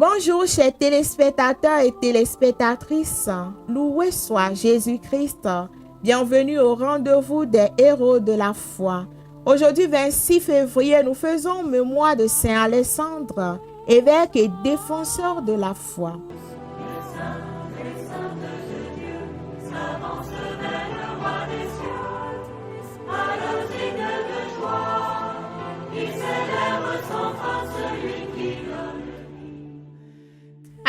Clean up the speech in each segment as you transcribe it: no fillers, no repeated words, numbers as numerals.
Bonjour chers téléspectateurs et téléspectatrices, loué soit Jésus-Christ. Bienvenue au rendez-vous des héros de la foi. Aujourd'hui 26 février, nous faisons mémoire de Saint Alexandre, évêque et défenseur de la foi.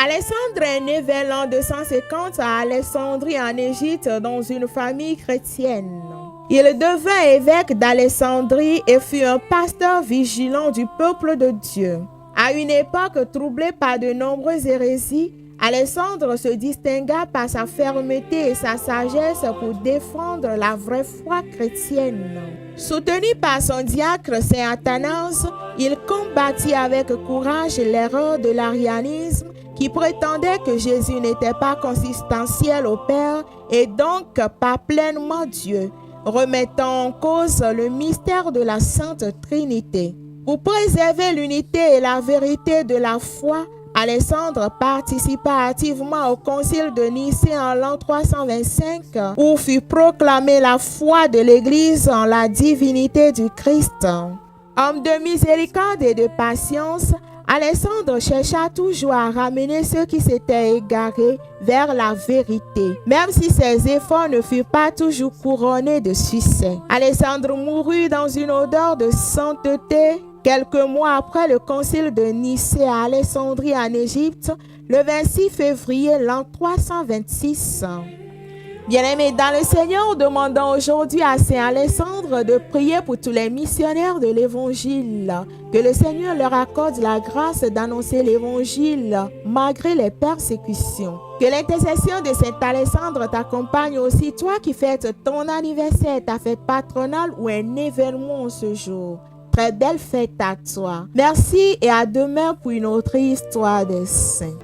Alexandre est né vers l'an 250 à Alexandrie en Égypte dans une famille chrétienne. Il devint évêque d'Alexandrie et fut un pasteur vigilant du peuple de Dieu. À une époque troublée par de nombreuses hérésies, Alexandre se distingua par sa fermeté et sa sagesse pour défendre la vraie foi chrétienne. Soutenu par son diacre Saint Athanase, il combattit avec courage l'erreur de l'arianisme qui prétendait que Jésus n'était pas consubstantiel au Père et donc pas pleinement Dieu, remettant en cause le mystère de la Sainte Trinité. Pour préserver l'unité et la vérité de la foi, Alexandre participa activement au concile de Nicée en l'an 325 où fut proclamée la foi de l'Église en la divinité du Christ. Homme de miséricorde et de patience, Alexandre chercha toujours à ramener ceux qui s'étaient égarés vers la vérité, même si ses efforts ne furent pas toujours couronnés de succès. Alexandre mourut dans une odeur de sainteté quelques mois après le concile de Nicée à Alexandrie en Égypte, le 26 février l'an 326. Bien-aimés dans le Seigneur, demandons aujourd'hui à Saint Alexandre de prier pour tous les missionnaires de l'Évangile. Que le Seigneur leur accorde la grâce d'annoncer l'Évangile malgré les persécutions. Que l'intercession de Saint Alexandre t'accompagne aussi, toi qui fêtes ton anniversaire, ta fête patronale ou un événement ce jour. Très belle fête à toi. Merci et à demain pour une autre histoire des saints.